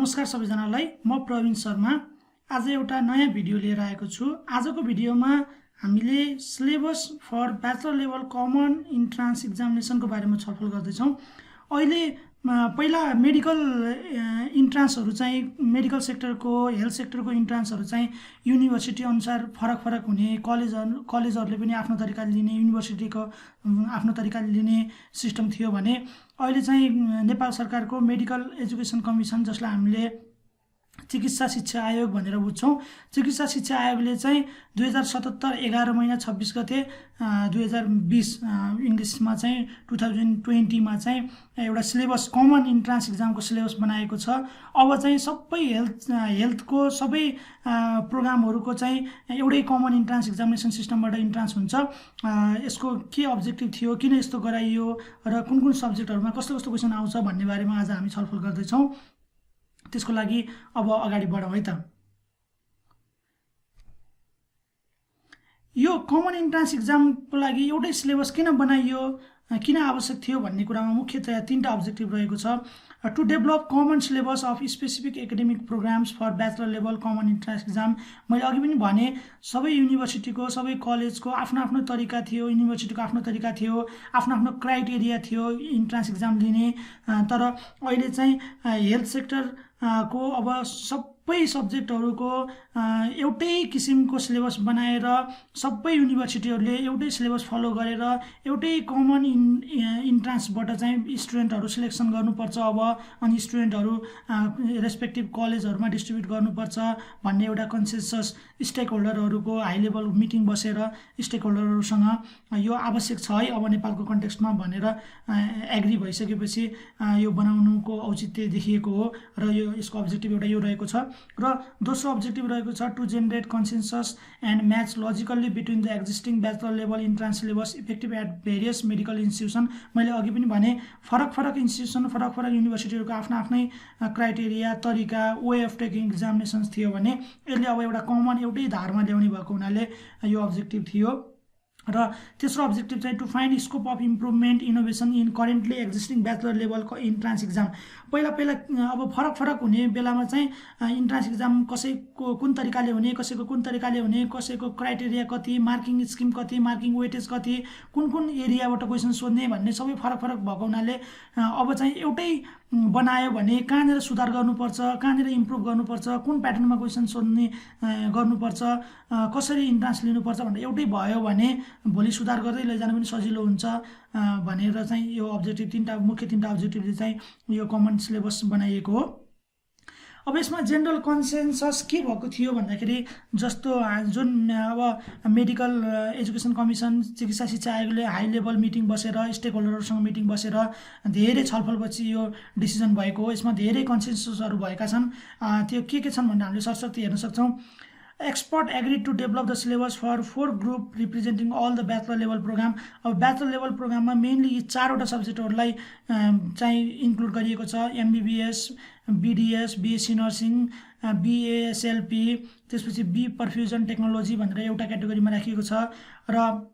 नमस्कार सबैजनालाई, म प्रवीण शर्मा। आज एउटा नयाँ भिडियो लिएर आएको छु। आजको भिडियोमा हामीले syllabus for bachelor level common entrance एक्जामिनेसनको बारेमा छलफल गर्दैछौँ। अहिले पहिला मेडिकल इन्ट्रान्सहरू चाहिँ मेडिकल सेक्टरको, हेल्थ सेक्टरको इन्ट्रान्सहरू चाहिँ युनिभर्सिटी अनुसार फरक हुने, कलेजहरूले पनि आफ्नो तरिकाले लिने, युनिभर्सिटीको आफ्नो तरिकाले लिने सिस्टम थियो भने अहिले चाहिँ नेपाल सरकारको मेडिकल एजुकेसन कमिसन, जसलाई हामीले चिकित्सा शिक्षा आयोग भनेर बुझ्छौँ, चिकित्सा शिक्षा आयोगले चाहिँ 2077 11 महिना 26 गते 2020 इङ्ग्लिसमा चाहिँ 2020मा चाहिँ एउटा सिलेबस कमन इन्ट्रान्स एक्जामको सिलेबस बनाएको छ। अब चाहिँ सबै हेल्थको सबै प्रोग्रामहरूको चाहिँ एउटै कमन इन्ट्रान्स एक्जामिनेसन सिस्टमबाट इन्ट्रान्स हुन्छ। यसको के अब्जेक्टिभ थियो, किन यस्तो गराइयो र कुन कुन सब्जेक्टहरूमा कस्तो कस्तो क्वेसन आउँछ भन्ने बारेमा आज हामी छलफल गर्दैछौँ। त्यसको लागि अब अगाडि बढौँ है त। यो कमन इन्ट्रान्स एक्जामको लागि एउटै सिलेबस किन बनाइयो, किन आवश्यक थियो भन्ने कुरामा मुख्यतया तीनटा अब्जेक्टिभ रहेको छ। To develop common syllabus of specific academic programmes for bachelor level common entrance exam. मैले अघि पनि भने सबै युनिभर्सिटीको, सबै कलेजको आफ्नो आफ्नो तरिका थियो, युनिभर्सिटीको आफ्नो तरिका थियो, आफ्नो आफ्नो क्राइटेरिया थियो इन्ट्रान्स एक्जाम लिने। तर अहिले चाहिँ हेल्थ सेक्टर को अब सबै सब्जेक्टहरूको एउटै किसिमको सिलेबस बनाएर सबै युनिभर्सिटीहरूले एउटै सिलेबस फलो गरेर एउटै कमन इन्ट्रान्सबाट चाहिँ स्टुडेन्टहरू सिलेक्सन गर्नुपर्छ अब, अनि स्टुडेन्टहरू रेस्पेक्टिभ कलेजहरूमा डिस्ट्रिब्युट गर्नुपर्छ भन्ने एउटा कन्सेन्सस स्टेक होल्डरहरूको हाई लेभल मिटिङ बसेर स्टेक होल्डरहरूसँग यो आवश्यक छ है अब नेपालको कन्टेक्स्टमा भनेर एग्री भइसकेपछि यो बनाउनुको औचित्य देखिएको हो र यसको अब्जेक्टिभ एउटा यो रहेको छ। र दोस्रो अब्जेक्टिभ रहेको छ to generate consensus and match logically between the existing bachelor level entrance syllabus effective at various medical institution. मैले अघि पनि भने फरक इन्स्टिट्युसन, फरक युनिभर्सिटीहरूको आफ्ना आफ्नै क्राइटेरिया, तरिका, वे अफ टेकिङ एक्जामिनेसन्स थियो भने यसले अब एउटा कमन एउटै धारमा ल्याउने भएको हुनाले यो अब्जेक्टिभ थियो। र तेस्रो अब्जेक्टिभ चाहिँ to find scope of improvement innovation in currently existing bachelor लेभलको इन्ट्रान्स एक्जाम। पहिला अब फरक हुने बेलामा चाहिँ इन्ट्रान्स एक्जाम कसैको कुन तरिकाले हुने, कसैको कुन तरिकाले हुने, कसैको क्राइटेरिया कति, मार्किङ स्किम कति, मार्किङ वेटेज कति, कुन एरियाबाट क्वेसन सोध्ने भन्ने सबै फरक भएको हुनाले अब चाहिँ एउटै बनायो भने कहाँनिर सुधार गर्नुपर्छ, कहाँनिर इम्प्रुभ गर्नुपर्छ, कुन प्याटर्नमा क्वेसन सोध्ने गर्नुपर्छ, कसरी इन्ट्रान्स लिनुपर्छ भनेर एउटै भयो भने भोलि सुधार गर्दै लैजान पनि सजिलो हुन्छ भनेर चाहिँ यो अब्जेक्टिभ मुख्य तीनटा अब्जेक्टिभले चाहिँ यो कमन सिलेबस बनाइएको हो। अब यसमा जेनरल कन्सेन्सस के भएको थियो भन्दाखेरि जस्तो जुन अब मेडिकल एजुकेसन कमिसन, चिकित्सा शिक्षा आयोगले हाई लेभल मिटिङ बसेर स्टेक होल्डरहरूसँग मिटिङ बसेर धेरै छलफलपछि यो डिसिजन भएको हो। यसमा धेरै कन्सेन्ससहरू भएका छन्। त्यो के छन् भन्दा हामीले सरसर्ती हेर्न सक्छौँ। Expert agree to develop the syllabus for 4 group representing all the bachelor level programme. अब ब्याचलर लेभल प्रोग्राममा मेनली यी 4वटा सब्जेक्टहरूलाई चाहिँ इन्क्लुड गरिएको छ। MBBS, BDS, BSc nursing, BSLP, त्यसपछि बी पर्फ्युजन टेक्नोलोजी भनेर एउटा क्याटेगोरीमा राखिएको छ। र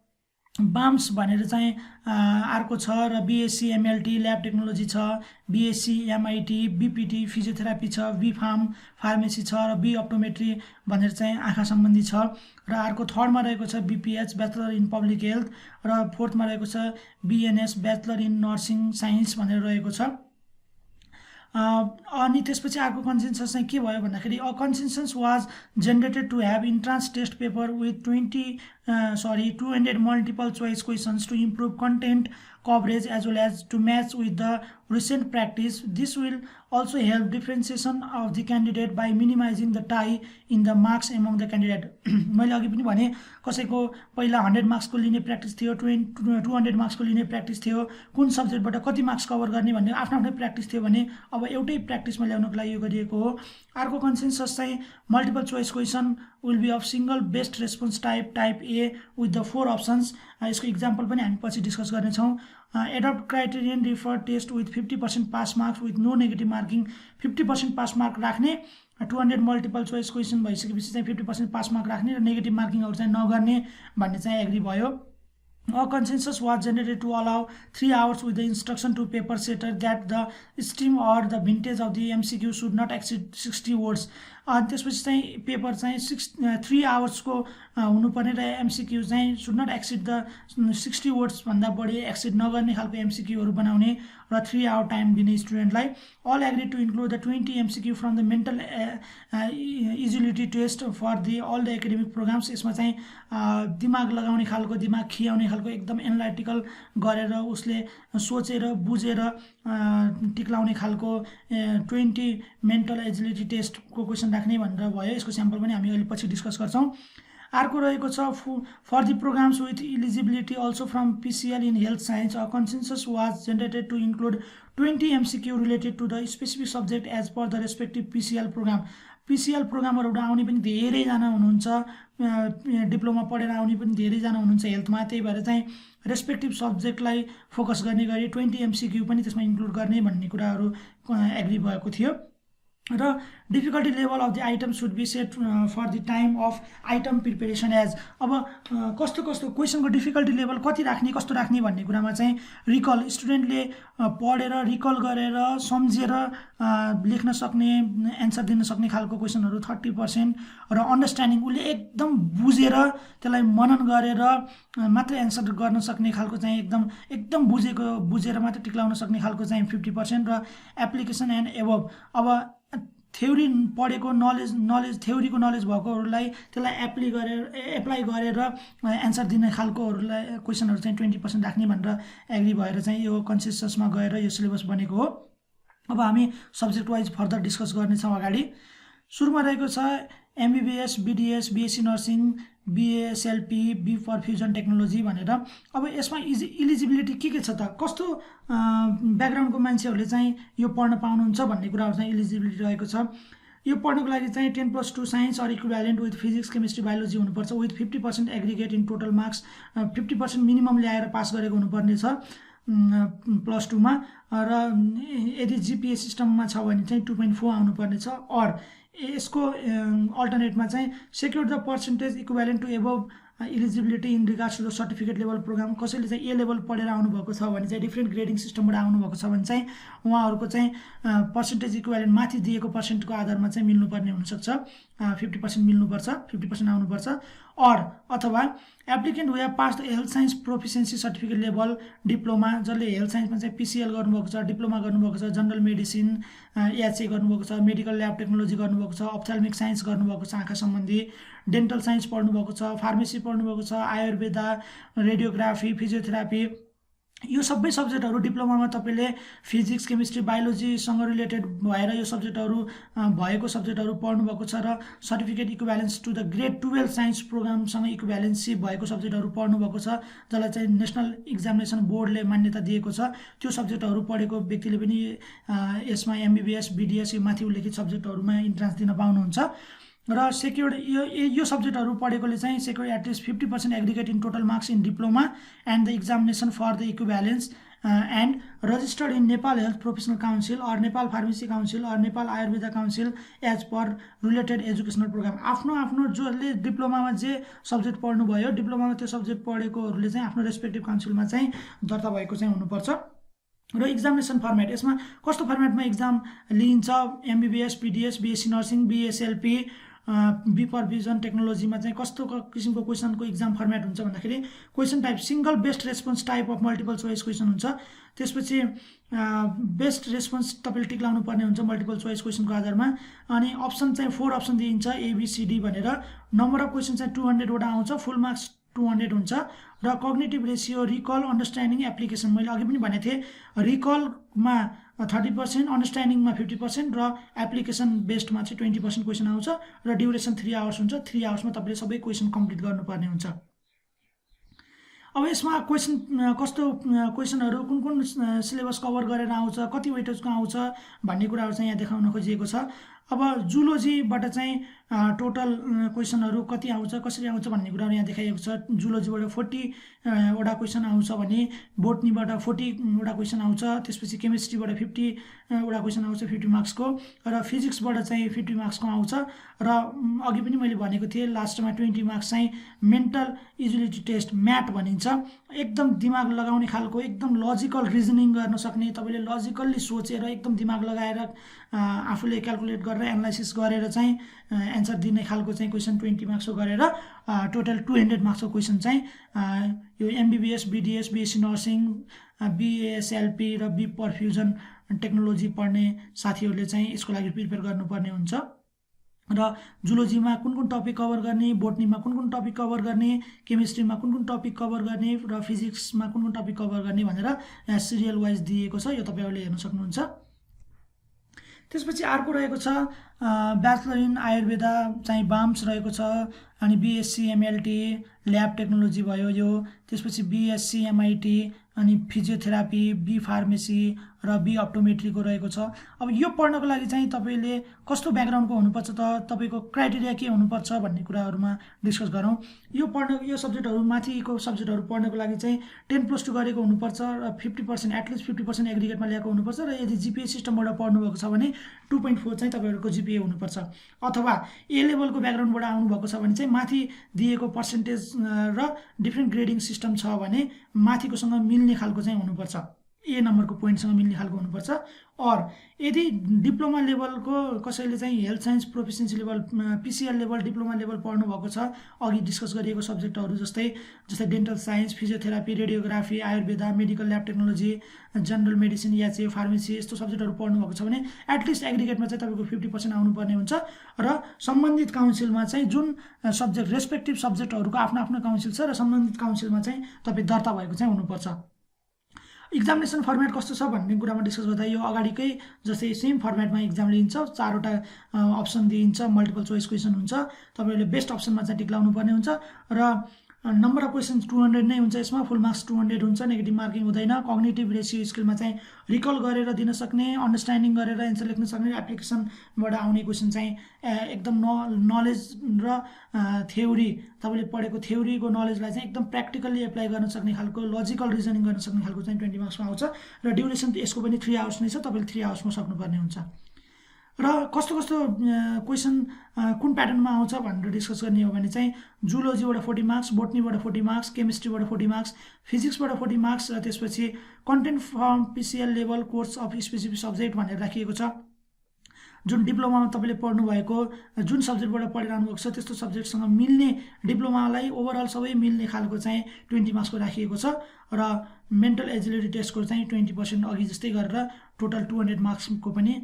बाम्स भनेर चाहिँ अर्को छ, र बिएससी एमएलटी ल्याब टेक्नोलोजी छ, बिएससी एमआइटी, बिपिटी फिजियोथेरापी छ, बी फार्म फार्मेसी छ, र बी अप्टोमेट्री भनेर चाहिँ आँखा सम्बन्धी छ। र अर्को थर्डमा रहेको छ बिपिएच ब्याचलर इन पब्लिक हेल्थ, र फोर्थमा रहेको छ बिएनएस ब्याचलर इन नर्सिङ साइन्स भनेर रहेको छ। अनि त्यसपछि अर्को कन्सेन्सस चाहिँ के भयो भन्दाखेरि a consensus was generated to have entrance test paper with 200 multiple choice questions to improve content coverage as well as to match with the recent practice. This will also help differentiation of the candidate by minimizing the tie in the marks among the candidate. मैले अघि पनि भने कसैको पहिला 100 मार्क्सको लिने practice थियो, 200 मार्क्सको लिने practice थियो, कुन सब्जेक्टबाट कति मार्क्स कभर गर्ने भन्ने आफ्नो प्र्याक्टिस थियो भने अब एउटै प्र्याक्टिसमा ल्याउनको लागि यो गरिएको हो। अर्को कन्सेन्सस चाहिँ multiple choice question will be of single best response type A with the 4 options. यसको इक्जाम्पल पनि हामी पछि डिस्कस गर्नेछौँ। Adapt criterion refer test with 50% pass marks with no negative marking. 50% pass mark राख्ने, 200 मल्टिपल चोइस क्वेसन भइसकेपछि चाहिँ 50% pass mark राख्ने र नेगेटिभ मार्किङहरू चाहिँ नगर्ने भन्ने चाहिँ एग्री भयो। A consensus was generated to allow 3 hours with the instruction to paper setter that the stream or the vintage of the MCQ should not exceed 60 words. त्यसपछि चाहिँ पेपर चाहिँ 3 आवर्सको हुनुपर्ने र एमसीक्यू चाहिँ should not exceed the 60 words भन्दा बढी acid नगर्ने खालको एमसीक्यूहरू बनाउने र 3 आवर टाइम दिने स्टुडेन्टलाई. All agree to include the 20 MCQ from the mental agility test for the all the academic programs. यसमा चाहिँ दिमाग लगाउने खालको, दिमाग खियाउने खालको, एकदम एनालाइटिकल गरेर उसले सोचेर बुझेर टिक्लाउने खालको 20 मेन्टल एजिलिटी टेस्टको क्वेसन राख्ने भनेर भयो. यसको स्याम्पल पनि हामी अहिले पछि डिस्कस गर्छौँ. अर्को रहेको छ for the programs with eligibility also from PCL in health science. A consensus was generated to include 20 MCQ related to the specific subject as per the respective PCL program. PCL प्रोग्रामहरूबाट आउने पनि धेरैजना हुनुहुन्छ, diploma पढेर आउने पनि धेरैजना हुनुहुन्छ हेल्थमा. त्यही भएर चाहिँ रेस्पेक्टिभ सब्जेक्टलाई फोकस गर्ने गरी 20 एमसीक्यू पनि त्यसमा इन्क्लुड गर्ने भन्ने कुराहरू एग्री भएको थियो. र difficulty level of the item should be set for the time of item preparation as. अब कस्तो कस्तो क्वेसनको डिफिकल्टी लेभल कति राख्ने, कस्तो राख्ने भन्ने कुरामा चाहिँ रिकल, स्टुडेन्टले पढेर रिकल गरेर सम्झेर लेख्न सक्ने, एन्सर दिन सक्ने खालको क्वेसनहरू 30% र अन्डरस्ट्यान्डिङ उसले एकदम बुझेर त्यसलाई मनन गरेर मात्र एन्सर गर्न सक्ने खालको चाहिँ एकदम बुझेर मात्र टिक्लाउन सक्ने खालको चाहिँ 50% र एप्लिकेसन एन्ड एबभ. अब थ्योरी पढेको थ्योरीको नलेज भएकोहरूलाई त्यसलाई एप्लाई गरेर एन्सर दिने खालकोहरूलाई क्वेसनहरू चाहिँ 20% राख्ने भनेर एग्री भएर चाहिँ यो कन्सेन्ससमा गएर यो सिलेबस बनेको हो. अब हामी सब्जेक्ट वाइज फर्दर डिस्कस गर्नेछौँ अगाडि. सुरुमा रहेको छ MBBS, BDS, BSc nursing, BSLP, B perfusion technology भनेर. अब यसमा इलिजिबिलिटी के छ त, कस्तो ब्याकग्राउन्डको मान्छेहरूले चाहिँ यो पढ्न पाउनुहुन्छ भन्ने कुराहरू चाहिँ इलिजिबिलिटी रहेको छ. यो पढ्नको लागि चाहिँ 10+2 science or equivalent with physics, chemistry, biology हुनुपर्छ with 50% aggregate in total marks. 50% minimum ल्याएर पास गरेको हुनुपर्ने छ +2मा. र यदि जिपिए सिस्टममा छ भने चाहिँ 2.4 आउनुपर्ने छ. अर यसको अल्टरनेटमा चाहिँ secure the percentage equivalent to above eligibility in regards to the certificate level programme. कसैले चाहिँ ए लेभल पढेर आउनुभएको छ भने चाहिँ डिफ्रेन्ट ग्रेडिङ सिस्टमबाट आउनुभएको छ भने चाहिँ उहाँहरूको चाहिँ पर्सेन्टेज इक्विभ्यालेन्ट माथि दिएको पर्सेन्टको आधारमा चाहिँ मिल्नुपर्ने हुनसक्छ. 50% मिल्नुपर्छ, 50% आउनुपर्छ. अथवा applicant way pass the health science proficiency certificate level diploma, जसले हेल्थ साइन्समा चाहिँ पिसिएल गर्नुभएको छ, डिप्लोमा गर्नुभएको छ, जनरल मेडिसिन एचए गर्नुभएको छ, मेडिकल ल्याब टेक्नोलोजी गर्नुभएको छ, अप्थाल्मिक साइन्स गर्नुभएको छ, आँखा सम्बन्धी, डेन्टल साइन्स पढ्नुभएको छ, फार्मेसी पढ्नुभएको छ, आयुर्वेदा, रेडियोग्राफी, फिजियोथेरापी, यो सबै सब्जेक्टहरू डिप्लोमामा तपाईँले फिजिक्स, केमिस्ट्री, बायोलोजीसँग रिलेटेड भएर यो सब्जेक्टहरू भएको सब्जेक्टहरू पढ्नुभएको छ र certificate equivalence to the grade 12 science प्रोग्रामसँग इक्विभ्यालेन्सी भएको सब्जेक्टहरू पढ्नुभएको छ, जसलाई चाहिँ नेसनल एक्जामिनेसन बोर्डले मान्यता दिएको छ. त्यो सब्जेक्टहरू पढेको व्यक्तिले पनि यसमा एमबीबीएस, बीडीएस यो माथि उल्लेखित सब्जेक्टहरूमा इन्ट्रान्स दिन पाउनुहुन्छ. र सेक्युर्ड यो सब्जेक्टहरू पढेकोले चाहिँ secured at least 50% aggregate in total marks in diploma and the examination for the equivalence and registered in Nepal health professional council or Nepal pharmacy council or Nepal Ayurveda council as per related educational programme. आफ्नो जसले डिप्लोमामा जे subject पढ्नुभयो, डिप्लोमामा त्यो subject पढेकोहरूले चाहिँ आफ्नो respective काउन्सिलमा चाहिँ दर्ता भएको चाहिँ हुनुपर्छ. र एक्जामिनेसन फर्मेट, यसमा कस्तो फर्मेटमा एक्जाम लिइन्छ, MBBS, BDS, BSc nursing, BSLP, B perfusion टेक्नोलोजीमा चाहिँ कस्तो किसिमको क्वेसनको एक्जाम फर्मेट हुन्छ भन्दाखेरि question type single best response type of multiple choice question हुन्छ. त्यसपछि बेस्ट रेस्पोन्स तपाईँले टिक्लाउनु पर्ने हुन्छ मल्टिपल चोइस क्वेसनको आधारमा. अनि अप्सन चाहिँ 4 अप्सन दिइन्छ एबीसीडी भनेर. नम्बर अफ क्वेसन चाहिँ 200 वटा आउँछ, फुल मार्क्स 200 हुन्छ. र कग्निटिभ रेसियो, रिकल, अन्डरस्ट्यान्डिङ, एप्लिकेसन, मैले अघि पनि भनेको थिएँ रिकलमा 30%, अन्डरस्ट्यान्डिङमा 50% र एप्लिकेसन बेस्डमा चाहिँ 20% क्वेसन आउँछ. र ड्युरेसन 3 आवर्स हुन्छ. 3 आवर्समा तपाईँले सबै क्वेसन कम्प्लिट गर्नुपर्ने हुन्छ. अब यसमा कस्तो क्वेसनहरू कुन सिलेबस कभर गरेर आउँछ, कति वेटेजको आउँछ भन्ने कुराहरू चाहिँ यहाँ देखाउन खोजिएको छ. अब जुलोजीबाट चाहिँ टोटल क्वेसनहरू कति आउँछ कसरी आउँछ भन्ने कुराहरू यहाँ देखाइएको छ। जुलोजीबाट 40 वटा क्वेसन आउँछ भने बोटनीबाट 40 वटा क्वेसन आउँछ, त्यसपछि केमिस्ट्रीबाट 50 वटा क्वेसन आउँछ 50 मार्क्सको, र फिजिक्सबाट चाहिँ 50 मार्क्सको आउँछ, र अघि पनि मैले भनेको थिएँ लास्टमा 20 मार्क्स चाहिँ मेन्टल एजिलिटी टेस्ट म्याट भनिन्छ। एकदम दिमाग लगाउने खालको एकदम लजिकल रिजनिङ गर्न सक्ने, तपाईँले लजिकल्ली सोचेर एकदम दिमाग लगाएर आफूले क्यालकुलेट गरेर एनालाइसिस गरेर चाहिँ एन्सर दिने खालको चाहिँ क्वेसन 20 मार्क्सको गरेर टोटल 200 मार्क्सको क्वेसन चाहिँ यो एमबिबिएस, बिडिएस, बिएससी नर्सिङ, बिएसएलपी र बी परफ्युजन टेक्नोलोजी पढ्ने साथीहरूले चाहिँ यसको लागि प्रिपेयर गर्नुपर्ने हुन्छ। र जुलोजीमा कुन कुन टपिक कभर गर्ने, बोटनीमा कुन कुन टपिक कभर गर्ने, केमिस्ट्रीमा कुन कुन टपिक कभर गर्ने र फिजिक्समा कुन कुन टपिक कभर गर्ने भनेर सिरियल वाइज दिएको छ, यो तपाईँहरूले हेर्न सक्नुहुन्छ। त्यसपछि अर्को रहेको छ ब्याचलर इन आयुर्वेदा चाहिँ बाम्स रहेको छ, अनि बिएससी एमएलटी ल्याब टेक्नोलोजी भयो यो, त्यसपछि बिएससी एमआइटी अनि फिजियोथेरापी, बी फार्मेसी र बी अप्टोमेट्रीको रहेको छ। अब यो पढ्नको लागि चाहिँ तपाईँले कस्तो ब्याकग्राउन्डको हुनुपर्छ त, तपाईँको क्राइटेरिया के हुनुपर्छ भन्ने कुराहरूमा डिस्कस गरौँ। यो सब्जेक्टहरू माथिको सब्जेक्टहरू पढ्नको लागि चाहिँ 10+2 गरेको हुनुपर्छ र 50% एटलिस्ट 50% एग्रिगेटमा ल्याएको हुनुपर्छ, र यदि जिपिए सिस्टमबाट पढ्नुभएको छ भने 2.4 चाहिँ तपाईँहरूको जिपिए हुनुपर्छ, अथवा ए लेभलको ब्याकग्राउन्डबाट आउनुभएको छ भने चाहिँ माथि दिएको पर्सेन्टेज र डिफ्रेन्ट ग्रेडिङ सिस्टम छ भने माथिकोसँग मिल्ने खालको चाहिँ हुनुपर्छ, ए नम्बरको पोइन्टसँग मिल्ने खालको हुनुपर्छ। और यदि डिप्लोमा लेभलको कसैले चाहिँ health science proficiency level PCL level diploma level पढ्नु भएको छ, अघि डिस्कस गरिएको सब्जेक्टहरू जस्तै dental science, physiotherapy, radiography, Ayurveda, medical lab technology, general medicine, याचे, फार्मेसी, यस्तो सब्जेक्टहरू पढ्नु भएको छ भने एटलिस्ट एग्रिगेटमा चाहिँ तपाईँको 50% आउनुपर्ने हुन्छ, र सम्बन्धित काउन्सिलमा चाहिँ जुन सब्जेक्ट रेस्पेक्टिभ सब्जेक्टहरूको आफ्नो आफ्नो काउन्सिल छ र सम्बन्धित काउन्सिलमा चाहिँ तपाईँ दर्ता भएको चाहिँ हुनुपर्छ। एक्जामिनेसन फर्मेट कस्तो छ भन्ने कुरामा डिस्कस गर्दा यो अगाडिकै जस्तै सेम फर्मेटमा एक्जाम लिन्छ, 4वटा अप्सन दिइन्छ, मल्टिपल चोइस क्वेसन हुन्छ, तपाईँहरूले बेस्ट अप्सनमा चाहिँ टिक लाउनु पर्ने हुन्छ, र नम्बर अफ क्वेसन्स 200 नै हुन्छ, यसमा फुल मार्क्स 200 हुन्छ, नेगेटिभ मार्किङ हुँदैन। कग्निटिभ रेसियो स्किलमा चाहिँ रिकल गरेर दिन सक्ने, अन्डरस्ट्यान्डिङ गरेर एन्सर लेख्न सक्ने, एप्लिकेसनबाट आउने क्वेसन चाहिँ एकदम नलेज र थ्योरी, तपाईँले पढेको थ्योरीको नलेजलाई चाहिँ एकदम प्र्याक्टिकल्ली एप्लाई गर्न सक्ने खालको, लजिकल रिजनिङ गर्न सक्ने खालको चाहिँ 20 मार्क्समा आउँछ, र ड्युरेसन यसको पनि 3 आवर्स नै छ, तपाईँले 3 आवर्समा सक्नुपर्ने हुन्छ। र कस्तो कस्तो क्वेसन कुन प्याटर्नमा आउँछ भनेर डिस्कस गर्ने हो भने चाहिँ जुलोजीबाट 40 मार्क्स, बोटनीबाट 40 मार्क्स, केमिस्ट्रीबाट 40 मार्क्स, फिजिक्सबाट 40 मार्क्स, र त्यसपछि content from PCL level course of specific subject भनेर राखिएको छ। जुन डिप्लोमामा तपाईँले पढ्नु भएको जुन सब्जेक्टबाट पढिरहनु भएको छ त्यस्तो सब्जेक्टसँग मिल्ने, डिप्लोमालाई ओभरअल सबै मिल्ने खालको चाहिँ 20 मार्क्सको राखिएको छ, र मेन्टल एजिलिटी टेस्टको चाहिँ 20% अघि जस्तै गरेर टोटल 200 मार्क्सको पनि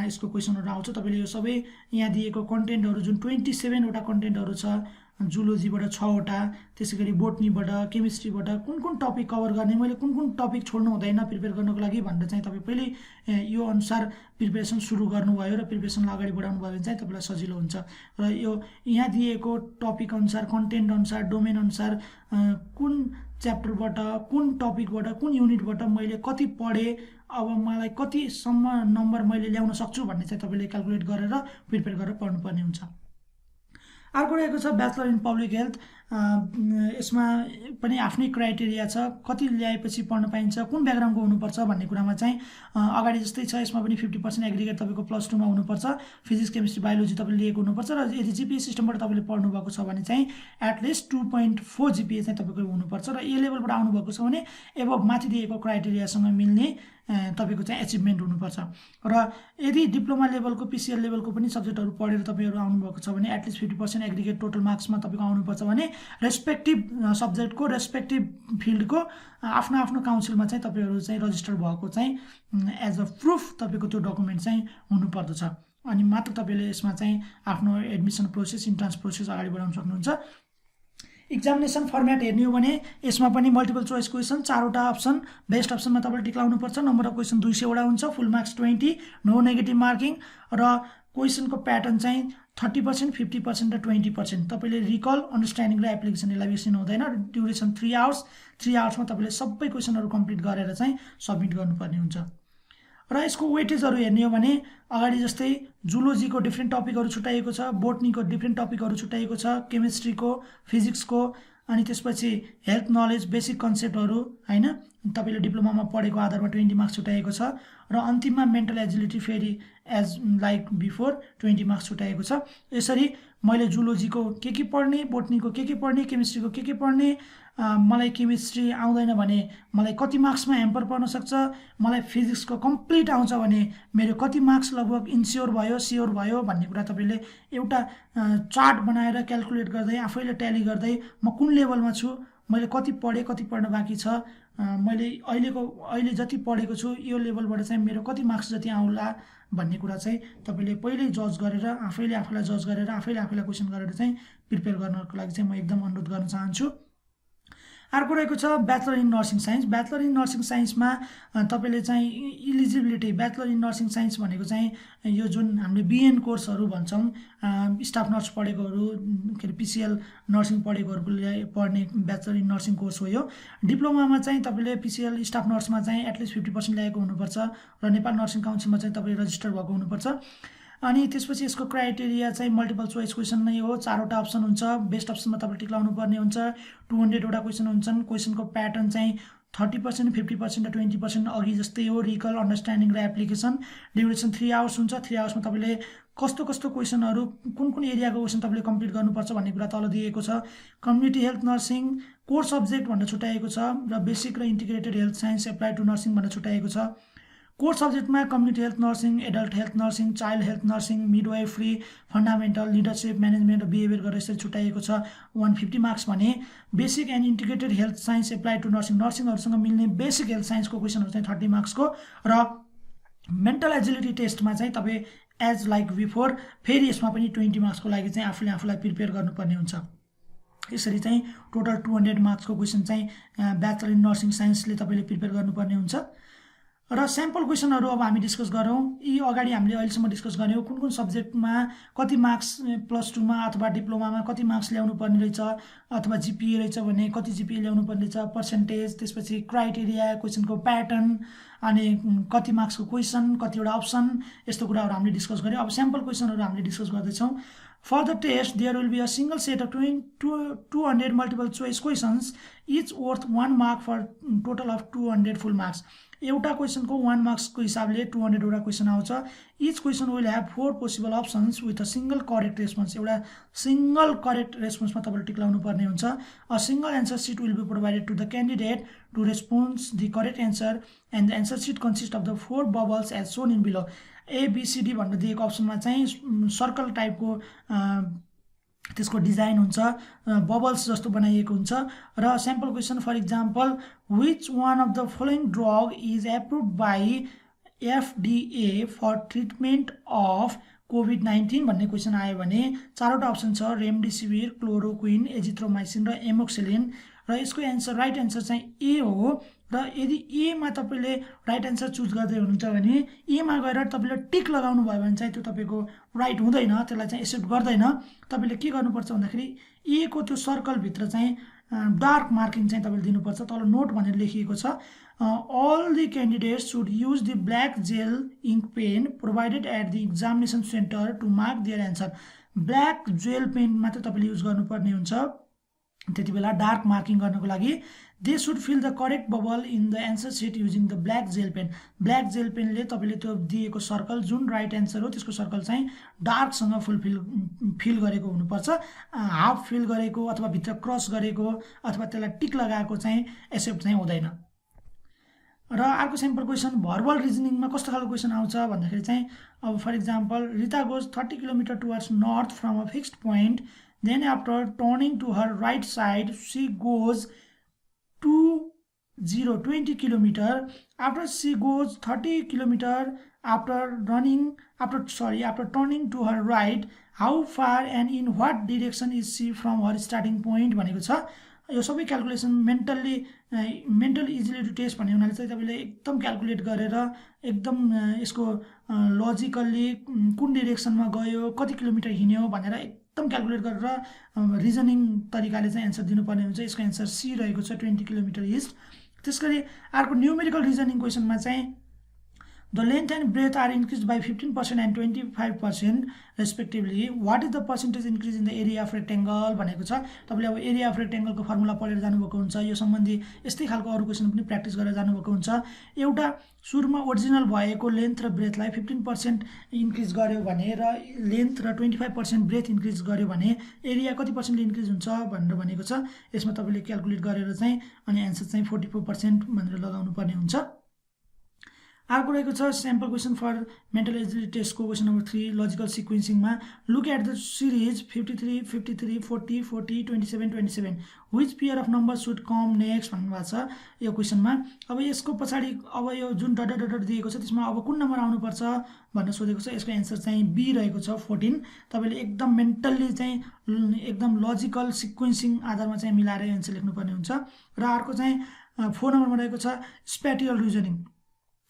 यसको क्वेसनहरू आउँछ। तपाईँले यो सबै यहाँ दिएको कन्टेन्टहरू जुन 27 वटा कन्टेन्टहरू छ, जुलोजीबाट 6 वटा, त्यसै गरी बोटनीबाट, केमिस्ट्रीबाट कुन कुन टपिक कभर गर्ने, मैले कुन कुन टपिक छोड्नु हुँदैन प्रिपेयर गर्नको लागि भनेर चाहिँ तपाईँ पहिले यो अनुसार प्रिपेरेसन सुरु गर्नुभयो र प्रिपेरेसनलाई अगाडि बढाउनु भयो भने चाहिँ तपाईँलाई सजिलो हुन्छ। र यो यहाँ दिएको टपिक अनुसार, कन्टेन्ट अनुसार, डोमेन अनुसार कुन च्याप्टरबाट, कुन टपिकबाट, कुन युनिटबाट मैले कति पढेँ, अब मलाई कतिसम्म नम्बर मैले ल्याउन सक्छु भन्ने चाहिँ तपाईँले क्यालकुलेट गरेर प्रिपेयर गरेर पढ्नुपर्ने हुन्छ। अर्को रहेको छ ब्याचलर इन पब्लिक हेल्थ, यसमा पनि आफ्नै क्राइटेरिया छ, कति ल्याएपछि पढ्न पाइन्छ, कुन ब्याकग्राउन्डको हुनुपर्छ भन्ने कुरामा चाहिँ अगाडि जस्तै छ, यसमा पनि 50% एग्रिगेट तपाईँको +2मा हुनुपर्छ, फिजिक्स, केमिस्ट्री, बायोलोजी तपाईँले लिएको हुनुपर्छ, र यदि जिपिए सिस्टमबाट तपाईँले पढ्नु भएको छ भने चाहिँ एटलिस्ट 2.4 जिपिए चाहिँ तपाईँको हुनुपर्छ, र ए लेभलबाट आउनुभएको छ भने एबभ माथि दिएको क्राइटेरियासँग मिल्ने तपाईँको चाहिँ एचिभमेन्ट हुनुपर्छ। र यदि डिप्लोमा लेभलको पिसिएल लेभलको पनि सब्जेक्टहरू पढेर तपाईँहरू आउनुभएको छ भने एटलिस्ट 50% एग्रिगेट टोटल मार्क्समा तपाईँको आउनुपर्छ भने रेस्पेक्टिभ सब्जेक्टको, रेस्पेक्टिभ फिल्डको आफ्नो आफ्नो काउन्सिलमा चाहिँ तपाईँहरू चाहिँ रजिस्टर भएको चाहिँ एज अ प्रुफ तपाईँको त्यो डकुमेन्ट चाहिँ हुनुपर्दछ, अनि मात्र तपाईँले यसमा चाहिँ आफ्नो एडमिसन प्रोसेस, इन्ट्रान्स प्रोसेस अगाडि बढाउन सक्नुहुन्छ। एक्जामिनेसन फर्मेट हेर्ने हो भने यसमा पनि मल्टिपल चोइस क्वेसन, 4वटा अप्सन, बेस्ट अप्सनमा तपाईँले टिक लाउनुपर्छ, नम्बर अफ क्वेसन 200 वटा हुन्छ, फुल मार्क्स 20, नो नेगेटिभ मार्किङ, र क्वेसनको प्याटर्न चाहिँ 30%, 50% र 20%। तपाईँले रिकल, अन्डरस्ट्यान्डिङ र एप्लिकेसन यसलाई बिर्सिनु हुँदैन। ड्युरेसन 3 आवर्स, 3 आवर्समा तपाईँले सबै क्वेसनहरू कम्प्लिट गरेर चाहिँ सबमिट गर्नुपर्ने हुन्छ। र यसको वेटेजहरू हेर्ने हो भने अगाडि जस्तै जुलोजीको डिफ्रेन्ट टपिकहरू छुट्याइएको छ, बोटनीको डिफ्रेन्ट टपिकहरू छुट्याइएको छ, केमिस्ट्रीको, फिजिक्सको, अनि त्यसपछि हेल्थ नलेज बेसिक कन्सेप्टहरू हैन तपाईले डिप्लोमामा पढेको आधारमा 20 मार्क्स छुट्याएको छ र अन्तिममा मेन्टल एजिलिटी फेरि एज लाइक बिफोर 20 मार्क्स छुट्याएको छ। यसरी मैले जुलोजीको के पढ्ने, बोटनीको के पढ्ने, केमिस्ट्रीको के पढ्ने, मलाई केमिस्ट्री आउँदैन भने मलाई कति मार्क्समा ह्याम्पर पर्न सक्छ, मलाई फिजिक्सको कम्प्लिट आउँछ भने मेरो कति मार्क्स लगभग इन्स्योर भयो, स्योर भयो भन्ने कुरा तपाईले एउटा चार्ट बनाएर क्याल्कुलेट गर्दै आफैले ट्याली गर्दै म कुन लेभलमा छु, मैले कति पढेँ, कति पढ्न बाँकी छ, मैले अहिले जति पढेको छु यो लेभलबाट चाहिँ मेरो कति मार्क्स जति आउला भन्ने कुरा चाहिँ तपाईले पहिल्यै जज गरेर आफैले आफूलाई जज गरेर आफैले आफूलाई क्वेसन गरेर चाहिँ प्रिपेयर गर्नको लागि चाहिँ म एकदम अनुरोध गर्न चाहन्छु। अर्को रहेको छ bachelor in nursing science. Bachelor in nursing साइन्समा तपाईले चाहिँ eligibility, bachelor in nursing science भनेको चाहिँ यो जुन हामीले बिएन कोर्सहरू भन्छौँ, स्टाफ नर्स पढेकोहरू के अरे पिसिएल नर्सिङ पढेकोहरूले पढ्ने ब्याचलर इन नर्सिङ कोर्स हो यो। डिप्लोमामा चाहिँ तपाईँले पिसिएल स्टाफ नर्समा चाहिँ एटलिस्ट 50% ल्याएको हुनुपर्छ र नेपाल नर्सिङ काउन्सिलमा चाहिँ तपाईँ रजिस्टर भएको हुनुपर्छ। अनि त्यसपछि यसको क्राइटेरिया चाहिँ मल्टिपल चोइस क्वेसन नै हो, 4वटा अप्सन हुन्छ, बेस्ट अप्सनमा तपाईले टिक लाउनु पर्ने हुन्छ, 200 वटा क्वेसन हुन्छन्। क्वेसनको प्याटर्न चाहिँ 30%, 50% र 20% अघि जस्तै हो, रिकल, अन्डरस्ट्यान्डिङ र एप्लिकेसन। ड्युरेसन 3 आवर्स हुन्छ। 3 आवर्समा तपाईँले कस्तो कस्तो क्वेसनहरू कुन एरियाको क्वेसन तपाईँले कम्प्लिट गर्नुपर्छ भन्ने कुरा तल दिएको छ। Community health nursing core subject भनेर छुट्याएको छ र बेसिक र integrated health science apply to nursing भनेर छुट्याएको छ। कोर सब्जेक्टमा community health nursing, adult health nursing, child health nursing, midwifery, fundamental, leadership, management र बिहेभियर गरेर यसरी छुट्याएको छ 150 मार्क्स भने। Basic and integrated health science apply to nursing, नर्सिङहरूसँग मिल्ने बेसिक हेल्थ साइन्सको क्वेसनहरू चाहिँ 30 मार्क्सको र मेन्टल एजिलिटी टेस्टमा चाहिँ तपाईँ एज लाइक बिफोर फेरि यसमा पनि 20 मार्क्सको लागि चाहिँ आफूलाई प्रिपेयर गर्नुपर्ने हुन्छ। यसरी चाहिँ टोटल 200 मार्क्सको क्वेसन चाहिँ ब्याचलर इन नर्सिङ साइन्सले तपाईँले प्रिपेयर गर्नुपर्ने हुन्छ। र स्याम्पल क्वेसनहरू अब हामी डिस्कस गरौँ। यी अगाडि हामीले अहिलेसम्म डिस्कस गऱ्यौँ कुन सब्जेक्टमा कति मार्क्स +2मा अथवा डिप्लोमामा कति मार्क्स ल्याउनु पर्ने रहेछ, अथवा जिपिए रहेछ भने कति जिपिए ल्याउनु पर्ने रहेछ, पर्सेन्टेज, त्यसपछि क्राइटेरिया, क्वेसनको प्याटर्न, अनि कति मार्क्सको क्वेसन, कतिवटा अप्सन, यस्तो कुराहरू हामीले डिस्कस गऱ्यौँ। अब स्याम्पल क्वेसनहरू हामीले डिस्कस गर्दैछौँ। For the test, there will be a single set of 200 multiple choice questions, each worth 1 mark for total of 200 full marks. एउटा क्वेसनको 1 मार्क्सको हिसाबले 200 वटा क्वेसन आउँछ। Each question will have 4 possible options with a single correct response. एउटा single correct रेस्पोन्समा तपाईँले tick लाउनु पर्ने हुन्छ। A single answer sheet will be provided to the candidate to response the correct answer and the answer sheet consist of the 4 bubbles as shown in below. ABCD भनेर दिएको अप्सनमा चाहिँ circle टाइपको त्यसको डिजाइन हुन्छ, बबल्स जस्तो बनाइएको हुन्छ। र sample question for example, which one of the following drug is approved by FDA for treatment of COVID-19 भन्ने क्वेसन आयो भने 4वटा अप्सन छ, रेमडेसिभिर, क्लोरोक्विन, एजिथ्रोमाइसिन र एमोक्सिलिन। र यसको एन्सर राइट एन्सर चाहिँ ए हो। र यदि एमा तपाईँले राइट एन्सर चुज गर्दै हुनुहुन्छ भने एमा गएर तपाईँले टिक लगाउनु भयो भने चाहिँ त्यो तपाईँको राइट हुँदैन, त्यसलाई चाहिँ एक्सेप्ट गर्दैन। तपाईँले के गर्नुपर्छ भन्दाखेरि ए को त्यो सर्कलभित्र चाहिँ डार्क मार्किङ चाहिँ तपाईँले दिनुपर्छ। तल नोट भनेर लेखिएको छ, all the candidates should use the black gel ink pen provided at the examination center to mark their answer. Black gel pain मात्र तपाईँले युज गर्नुपर्ने हुन्छ त्यति बेला डार्क मार्किङ गर्नको लागि। They should fill the correct bubble in the answer sheet using the black gel pen. Black gel पेनले तपाईँले त्यो दिएको सर्कल जुन राइट एन्सर हो त्यसको सर्कल चाहिँ डार्कसँग फिल गरेको हुनुपर्छ। हाफ फिल गरेको अथवा भित्र क्रस गरेको अथवा त्यसलाई टिक लगाएको चाहिँ एक्सेप्ट चाहिँ हुँदैन। र अर्को सिम्पल क्वेसन, भर्बल रिजनिङमा कस्तो खालको क्वेसन आउँछ भन्दाखेरि चाहिँ अब for example, Rita goes 30 kilometre towards north from a fixed point, then after turning to her right side she goes 20 kilometer. After she goes 30 kilometer after turning to her right, how far and in what direction is she from her starting point भनेको छ। यो सबै calculation mental agility test भन्ने हुनाले चाहिँ तपाईँले एकदम calculate गरेर एकदम यसको लजिकल्ली कुन डिरेक्सनमा गयो, कति किलोमिटर हिँड्यो भनेर एकदम क्याल्कुलेट गरेर रिजनिङ तरिकाले चाहिँ एन्सर दिनुपर्ने हुन्छ। यसको एन्सर सी रहेको छ, 20 किलोमिटर इस्ट। त्यसगरी अर्को न्युमेरिकल रिजनिङ क्वेसनमा चाहिँ the length and breadth are increase by 15% and 25% respectively what is the percentage increase in the area of rectangle भनेको छ। तपाईँले अब एरिया अफ रेक्टेङ्गलको फर्मुला पढेर जानुभएको हुन्छ, यो सम्बन्धी यस्तै खालको अरू क्वेसन पनि प्र्याक्टिस गरेर जानुभएको हुन्छ। एउटा सुरुमा ओरिजिनल भएको लेन्थ र ब्रेथलाई 15% इन्क्रिज गर्यो भने र लेन्थ र 25% ब्रेथ इन्क्रिज गर्यो भने एरिया कति पर्सेन्टले इन्क्रिज हुन्छ भनेर भनेको छ। यसमा तपाईँले क्यालकुलेट गरेर चाहिँ अनि एन्सर चाहिँ 44% भनेर लगाउनु पर्ने हुन्छ। अर्को रहेको छ sample question for mental agility टेस्टको क्वेसन नम्बर 3 लजिकल सिक्वेन्सिङमा look at the series 53, 53, 40, 40, 27, 27 which pair of number should come next भन्नुभएको छ यो क्वेसनमा। अब यसको पछाडि अब यो जुन डट डट डट दिएको छ त्यसमा अब कुन नम्बर आउनुपर्छ भनेर सोधेको छ। यसको एन्सर चाहिँ बी रहेको छ 14। तपाईँले एकदम मेन्टल्ली चाहिँ एकदम लजिकल सिक्वेन्सिङ आधारमा चाहिँ मिलाएर एन्सर लेख्नुपर्ने हुन्छ। र अर्को चाहिँ 4 नम्बरमा रहेको छ स्प्याटियल रिजनिङ।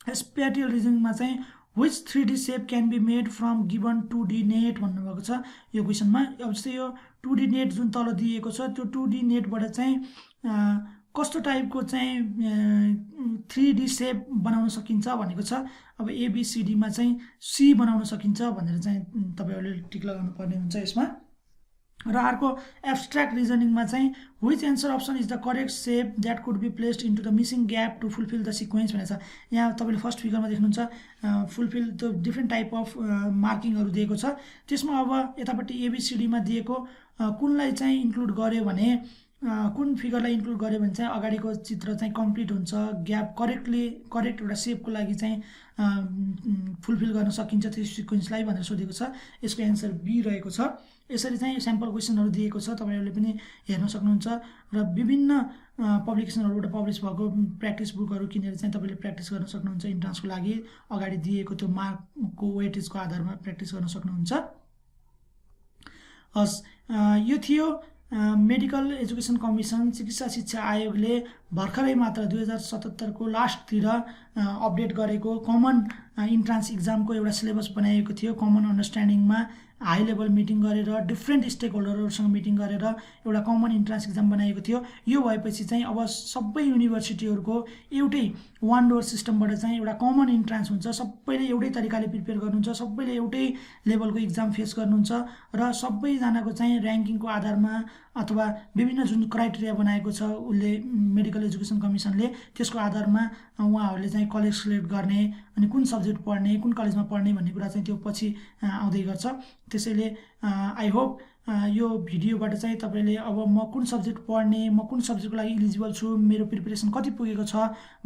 स्प्याटियल रिजनिङमा चाहिँ which 3D shape can be made from given 2D net भन्नुभएको छ यो क्वेसनमा। अब जस्तै यो 2D नेट जुन तल दिएको छ त्यो 2D नेटबाट चाहिँ कस्तो टाइपको चाहिँ 3D सेप बनाउन सकिन्छ भनेको छ। अब ABCDमा चाहिँ सी बनाउन सकिन्छ भनेर चाहिँ तपाईँहरूले टिक लगाउनु पर्ने हुन्छ यसमा। र अर्को एब्स्ट्र्याक्ट रिजनिङमा चाहिँ which answer option is the correct shape that could be placed into the missing gap to fulfil the sequence भनेको छ। यहाँ तपाईँले फर्स्ट फिगरमा देख्नुहुन्छ फुलफिल त्यो डिफ्रेन्ट टाइप अफ मार्किङहरू दिएको छ। त्यसमा अब यतापट्टि ABCDमा दिएको कुनलाई चाहिँ इन्क्लुड गर्यो भने कुन फिगरलाई इन्क्लुड गर्यो भने चाहिँ अगाडिको चित्र चाहिँ कम्प्लिट हुन्छ, ग्याप करेक्ट एउटा सेपको लागि चाहिँ फुलफिल गर्न सकिन्छ त्यो सिक्वेन्सलाई भनेर सोधेको छ। यसको एन्सर बी रहेको छ। यसरी चाहिँ स्याम्पल क्वेसनहरू दिएको छ, तपाईँहरूले पनि हेर्न सक्नुहुन्छ। र विभिन्न पब्लिकेसनहरूबाट पब्लिस भएको प्र्याक्टिस बुकहरू किनेर चाहिँ तपाईँले प्र्याक्टिस गर्न सक्नुहुन्छ। इन्ट्रान्सको लागि अगाडि दिएको त्यो मार्कको वेटेजको आधारमा प्र्याक्टिस गर्न सक्नुहुन्छ। हस्, यो थियो मेडिकल एजुकेसन कमिसन चिकित्सा शिक्षा आयोगले भर्खरै मात्र 2077 को लास्टतिर अपडेट गरेको कमन इन्ट्रान्स इक्जामको एउटा सिलेबस बनाएको थियो। कमन अन्डरस्ट्यान्डिङमा हाई लेभल मिटिङ गरेर डिफ्रेन्ट स्टेक होल्डरहरूसँग मिटिङ गरेर एउटा कमन इन्ट्रान्स इक्जाम बनाएको थियो। यो भएपछि चाहिँ अब सबै युनिभर्सिटीहरूको एउटै वान डोर सिस्टमबाट चाहिँ एउटा कमन इन्ट्रान्स हुन्छ। सबैले एउटै तरिकाले प्रिपेयर गर्नुहुन्छ, सबैले एउटै लेभलको इक्जाम फेस गर्नुहुन्छ र सबैजनाको चाहिँ ऱ्याङ्किङको आधारमा अथवा विभिन्न जुन क्राइटेरिया बनाएको छ उसले मेडिकल एजुकेसन कमिसनले त्यसको आधारमा उहाँहरूले चाहिँ कलेज सिलेक्ट गर्ने अनि कुन सब्जेक्ट पढ्ने कुन कलेजमा पढ्ने भन्ने कुरा चाहिँ त्यो पछि आउँदै गर्छ। त्यसैले आई होप यो भिडियोबाट चाहिँ तपाईँले अब म कुन सब्जेक्ट पढ्ने, म कुन सब्जेक्टको लागि इलिजिबल छु, मेरो प्रिपरेसन कति पुगेको छ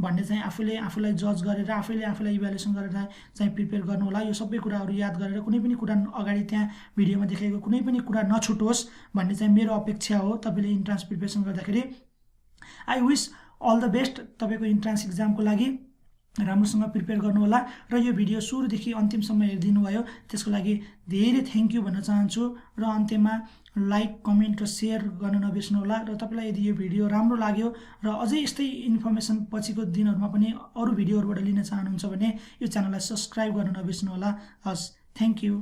भन्ने चाहिँ आफूलाई जज गरेर आफूलाई इभ्यालुएसन गरेर चाहिँ प्रिपेयर गर्नु होला। यो सबै कुराहरू याद गरेर कुनै पनि कुरा अगाडि त्यहाँ भिडियोमा देखाएको कुनै पनि कुरा नछुटोस् भन्ने चाहिँ मेरो अपेक्षा हो। तपाईँले इन्ट्रान्स प्रिपरेसन गर्दाखेरि I wish all the best तपाईँको इन्ट्रान्स इक्जामको लागि। राम्रोसँग प्रिपेयर गर्नु होला र यो भिडियो सुरुदेखि अन्तिमसम्म हेरिदिनु भयो त्यसको लागि धेरै थ्याङ्क यू भन्न चाहन्छु। र अन्त्यमा लाइक, कमेन्ट र सेयर गर्न नबिर्सनु होला। र तपाईँलाई यदि यो भिडियो राम्रो लाग्यो र अझै यस्तै इन्फर्मेसन पछिको दिनहरूमा पनि अरू भिडियोहरूबाट लिन चाहनुहुन्छ भने यो च्यानललाई सब्सक्राइब गर्न नबिर्सनु होला। हस्, थ्याङ्क यू।